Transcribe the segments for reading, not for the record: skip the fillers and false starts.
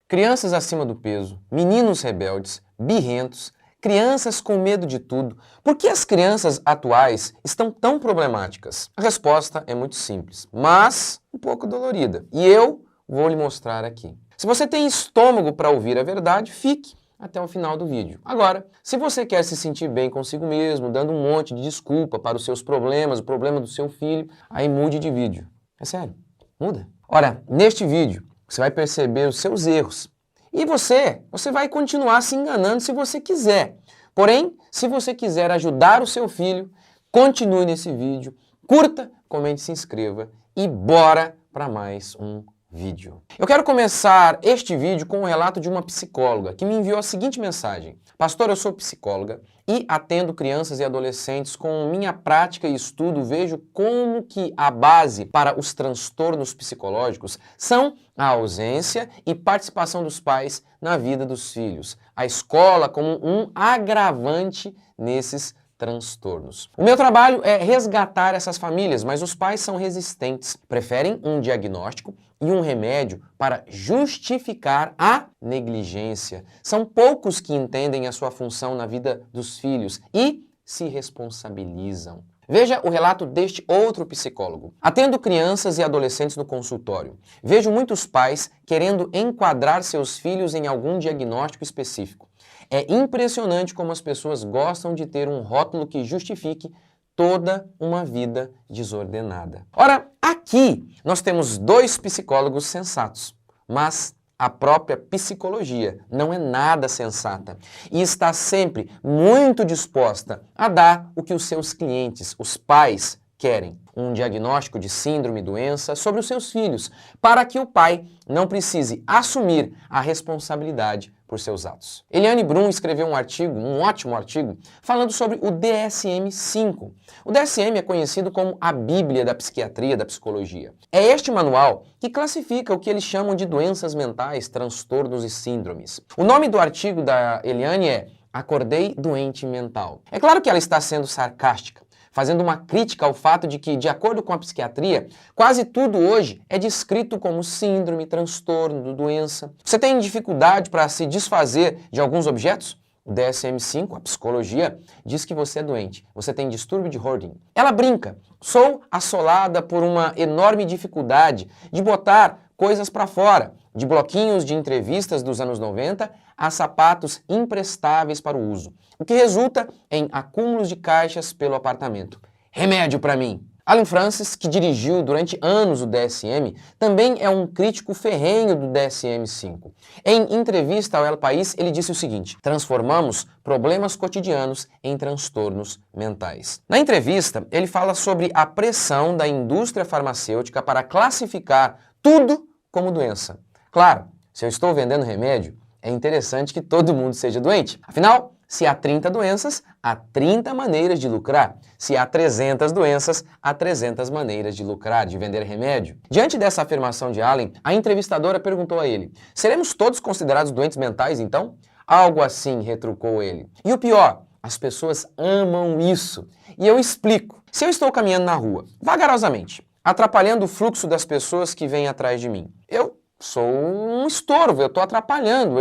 Crianças acima do peso, meninos rebeldes, birrentos, crianças com medo de tudo. Por que as crianças atuais estão tão problemáticas? A resposta é muito simples, mas um pouco dolorida. E eu vou lhe mostrar aqui. Se você tem estômago para ouvir a verdade, fique até o final do vídeo. Agora, se você quer se sentir bem consigo mesmo, dando um monte de desculpa para os seus problemas, o problema do seu filho, aí mude de vídeo. É sério, muda. Ora, neste vídeo, você vai perceber os seus erros. E você vai continuar se enganando se você quiser. Porém, se você quiser ajudar o seu filho, continue nesse vídeo, curta, comente, se inscreva e bora para mais um vídeo. Eu quero começar este vídeo com um relato de uma psicóloga que me enviou a seguinte mensagem. Pastor, eu sou psicóloga e atendo crianças e adolescentes. Com minha prática e estudo, vejo como que a base para os transtornos psicológicos são a ausência e participação dos pais na vida dos filhos. A escola como um agravante nesses transtornos. O meu trabalho é resgatar essas famílias, mas os pais são resistentes, preferem um diagnóstico e um remédio para justificar a negligência. São poucos que entendem a sua função na vida dos filhos e se responsabilizam. Veja o relato deste outro psicólogo. Atendo crianças e adolescentes no consultório. Vejo muitos pais querendo enquadrar seus filhos em algum diagnóstico específico. É impressionante como as pessoas gostam de ter um rótulo que justifique toda uma vida desordenada. Ora, aqui nós temos dois psicólogos sensatos, mas a própria psicologia não é nada sensata e está sempre muito disposta a dar o que os seus clientes, os pais, querem. Um diagnóstico de síndrome, doença sobre os seus filhos, para que o pai não precise assumir a responsabilidade por seus atos. Eliane Brum escreveu um artigo, um ótimo artigo, falando sobre o DSM-5. O DSM é conhecido como a Bíblia da psiquiatria, da psicologia. É este manual que classifica o que eles chamam de doenças mentais, transtornos e síndromes. O nome do artigo da Eliane é Acordei Doente Mental. É claro que ela está sendo sarcástica, fazendo uma crítica ao fato de que, de acordo com a psiquiatria, quase tudo hoje é descrito como síndrome, transtorno, doença. Você tem dificuldade para se desfazer de alguns objetos? O DSM-5, a psicologia, diz que você é doente, você tem distúrbio de Hoarding. Ela brinca, sou assolada por uma enorme dificuldade de botar coisas para fora, de bloquinhos de entrevistas dos anos 90 a sapatos imprestáveis para o uso, o que resulta em acúmulos de caixas pelo apartamento. Remédio para mim! Alan Francis, que dirigiu durante anos o DSM, também é um crítico ferrenho do DSM-5. Em entrevista ao El País, ele disse o seguinte: transformamos problemas cotidianos em transtornos mentais. Na entrevista, ele fala sobre a pressão da indústria farmacêutica para classificar tudo como doença. Claro, se eu estou vendendo remédio, é interessante que todo mundo seja doente. Afinal, se há 30 doenças, há 30 maneiras de lucrar. Se há 300 doenças, há 300 maneiras de lucrar, de vender remédio. Diante dessa afirmação de Allen, a entrevistadora perguntou a ele: seremos todos considerados doentes mentais, então? Algo assim, retrucou ele. E o pior, as pessoas amam isso. E eu explico. Se eu estou caminhando na rua, vagarosamente, atrapalhando o fluxo das pessoas que vêm atrás de mim, eu sou um estorvo, eu estou atrapalhando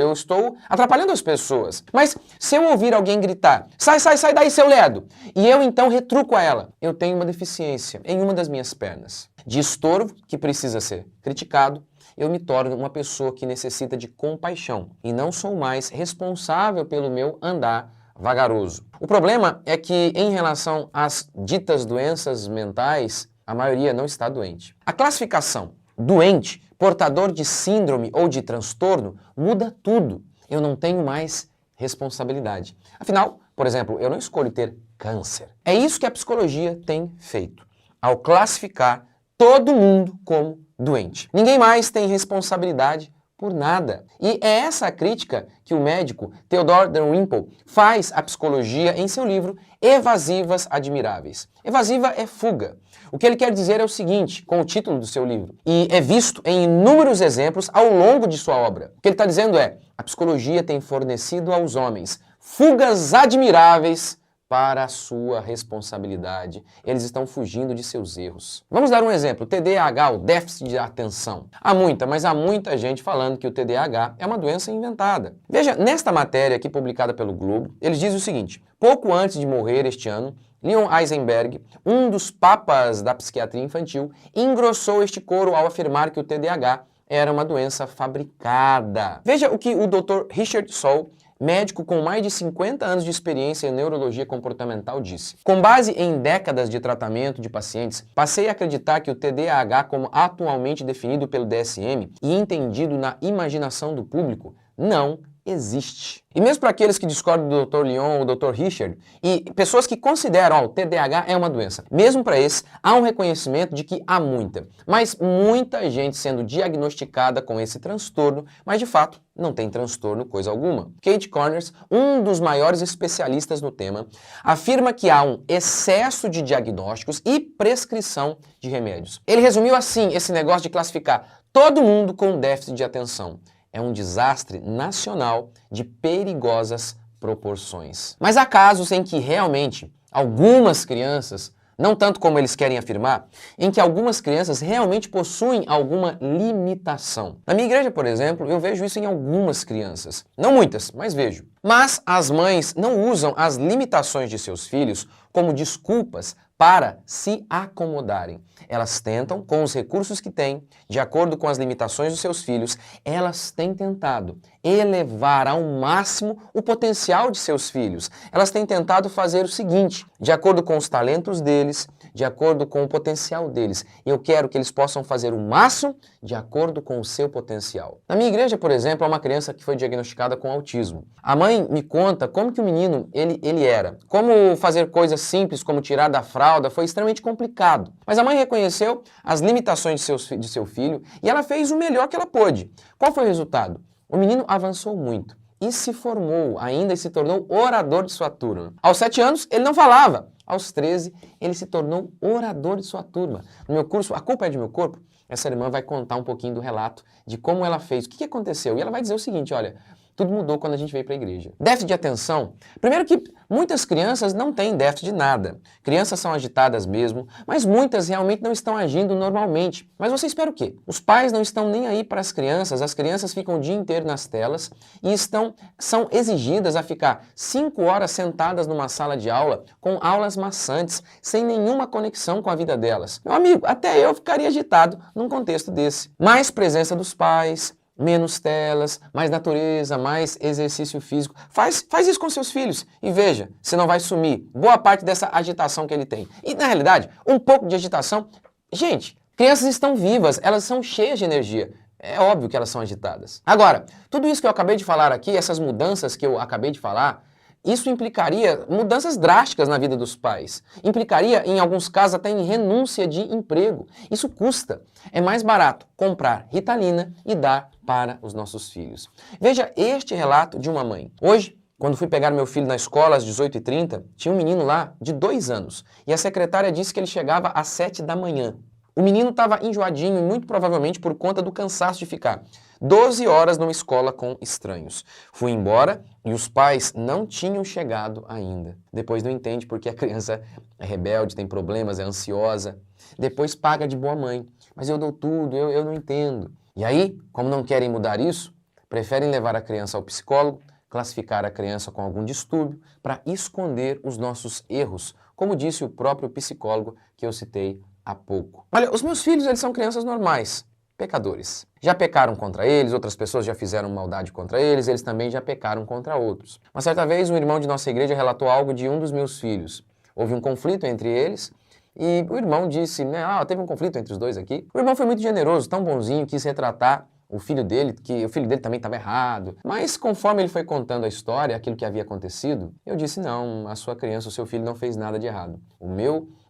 as pessoas. Mas se eu ouvir alguém gritar, sai daí, seu ledo, e eu então retruco a ela, eu tenho uma deficiência em uma das minhas pernas. De estorvo, que precisa ser criticado, eu me torno uma pessoa que necessita de compaixão e não sou mais responsável pelo meu andar vagaroso. O problema é que, em relação às ditas doenças mentais, a maioria não está doente. A classificação doente, portador de síndrome ou de transtorno, muda tudo. Eu não tenho mais responsabilidade. Afinal, por exemplo, eu não escolho ter câncer. É isso que a psicologia tem feito, ao classificar todo mundo como doente. Ninguém mais tem responsabilidade por nada. E é essa a crítica que o médico Theodore Dalrymple faz à psicologia em seu livro Evasivas Admiráveis. Evasiva é fuga. O que ele quer dizer é o seguinte, com o título do seu livro, e é visto em inúmeros exemplos ao longo de sua obra. O que ele está dizendo é: a psicologia tem fornecido aos homens fugas admiráveis para a sua responsabilidade. Eles estão fugindo de seus erros. Vamos dar um exemplo, TDAH, o déficit de atenção. Há muita gente falando que o TDAH é uma doença inventada. Veja, nesta matéria aqui publicada pelo Globo, eles dizem o seguinte: pouco antes de morrer este ano, Leon Eisenberg, um dos papas da psiquiatria infantil, engrossou este coro ao afirmar que o TDAH era uma doença fabricada. Veja o que o Dr. Richard Saul, médico com mais de 50 anos de experiência em neurologia comportamental, disse: com base em décadas de tratamento de pacientes, passei a acreditar que o TDAH, como atualmente definido pelo DSM e entendido na imaginação do público, não existe. E mesmo para aqueles que discordam do Dr. Leon ou do Dr. Richard, e pessoas que consideram, o TDAH é uma doença, mesmo para esses, há um reconhecimento de que há muita gente sendo diagnosticada com esse transtorno, mas de fato não tem transtorno coisa alguma. Kate Corners, um dos maiores especialistas no tema, afirma que há um excesso de diagnósticos e prescrição de remédios. Ele resumiu assim esse negócio de classificar todo mundo com déficit de atenção. É um desastre nacional de perigosas proporções. Mas há casos em que realmente algumas crianças, não tanto como eles querem afirmar, em que algumas crianças realmente possuem alguma limitação. Na minha igreja, por exemplo, eu vejo isso em algumas crianças. Não muitas, mas vejo. Mas as mães não usam as limitações de seus filhos como desculpas para se acomodarem. Elas tentam, com os recursos que têm, de acordo com as limitações dos seus filhos, elas têm tentado elevar ao máximo o potencial de seus filhos. Elas têm tentado fazer o seguinte, de acordo com os talentos deles, de acordo com o potencial deles. Eu quero que eles possam fazer o máximo de acordo com o seu potencial. Na minha igreja, por exemplo, há uma criança que foi diagnosticada com autismo. A mãe me conta como que o menino ele era. Como fazer coisas simples, como tirar da fralda, foi extremamente complicado. Mas a mãe reconheceu as limitações de seu filho e ela fez o melhor que ela pôde. Qual foi o resultado? O menino avançou muito e se formou ainda e se tornou orador de sua turma. Aos 7 anos, ele não falava. Aos 13, ele se tornou orador de sua turma. No meu curso, A Culpa é de Meu Corpo, essa irmã vai contar um pouquinho do relato de como ela fez, o que aconteceu. E ela vai dizer o seguinte, olha, tudo mudou quando a gente veio para a igreja. Déficit de atenção. Primeiro que muitas crianças não têm déficit de nada. Crianças são agitadas mesmo, mas muitas realmente não estão agindo normalmente. Mas você espera o quê? Os pais não estão nem aí para as crianças ficam o dia inteiro nas telas e são exigidas a ficar 5 horas sentadas numa sala de aula com aulas maçantes, sem nenhuma conexão com a vida delas. Meu amigo, até eu ficaria agitado num contexto desse. Mais presença dos pais, menos telas, mais natureza, mais exercício físico. Faz isso com seus filhos e veja se não vai sumir boa parte dessa agitação que ele tem. E na realidade, um pouco de agitação... Gente, crianças estão vivas, elas são cheias de energia. É óbvio que elas são agitadas. Agora, tudo isso que eu acabei de falar aqui, essas mudanças que eu acabei de falar, isso implicaria mudanças drásticas na vida dos pais. Implicaria, em alguns casos, até em renúncia de emprego. Isso custa. É mais barato comprar Ritalina e dar para os nossos filhos. Veja este relato de uma mãe. Hoje, quando fui pegar meu filho na escola às 18h30, tinha um menino lá de 2 anos. E a secretária disse que ele chegava às 7 da manhã. O menino estava enjoadinho, muito provavelmente por conta do cansaço de ficar 12 horas numa escola com estranhos. Fui embora e os pais não tinham chegado ainda. Depois não entende porque a criança é rebelde, tem problemas, é ansiosa. Depois paga de boa mãe. Mas eu dou tudo, eu não entendo. E aí, como não querem mudar isso, preferem levar a criança ao psicólogo, classificar a criança com algum distúrbio para esconder os nossos erros, como disse o próprio psicólogo que eu citei há pouco. Olha, os meus filhos, eles são crianças normais, pecadores. Já pecaram contra eles, outras pessoas já fizeram maldade contra eles também já pecaram contra outros. Uma certa vez, um irmão de nossa igreja relatou algo de um dos meus filhos. Houve um conflito entre eles e o irmão disse, teve um conflito entre os dois aqui. O irmão foi muito generoso, tão bonzinho, quis retratar o filho dele, que o filho dele também estava errado. Mas conforme ele foi contando a história, aquilo que havia acontecido, eu disse, não, a sua criança, o seu filho não fez nada de errado.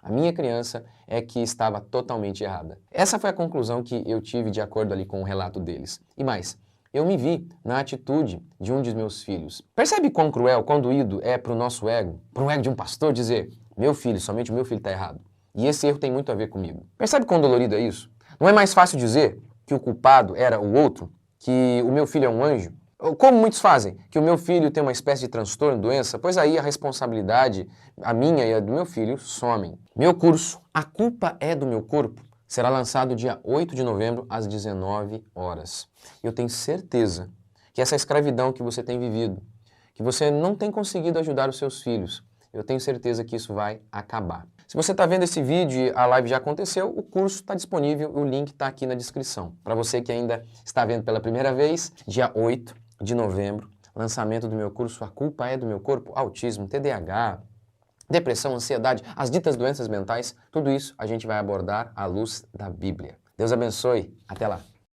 A minha criança é que estava totalmente errada. Essa foi a conclusão que eu tive de acordo ali com o relato deles. E mais, eu me vi na atitude de um dos meus filhos. Percebe quão cruel, quão doído é para o nosso ego, para o ego de um pastor dizer, meu filho, somente o meu filho está errado. E esse erro tem muito a ver comigo. Percebe quão dolorido é isso? Não é mais fácil dizer que o culpado era o outro, que o meu filho é um anjo? Como muitos fazem? Que o meu filho tem uma espécie de transtorno, doença? Pois aí a responsabilidade, a minha e a do meu filho, somem. Meu curso, A Culpa é do Meu Corpo, será lançado dia 8 de novembro, às 19 horas. Eu tenho certeza que essa escravidão que você tem vivido, que você não tem conseguido ajudar os seus filhos, eu tenho certeza que isso vai acabar. Se você está vendo esse vídeo e a live já aconteceu, o curso está disponível, o link está aqui na descrição. Para você que ainda está vendo pela primeira vez, dia 8 de novembro, lançamento do meu curso A Culpa é do Meu Corpo, autismo, TDAH, depressão, ansiedade, as ditas doenças mentais, tudo isso a gente vai abordar à luz da Bíblia. Deus abençoe, até lá!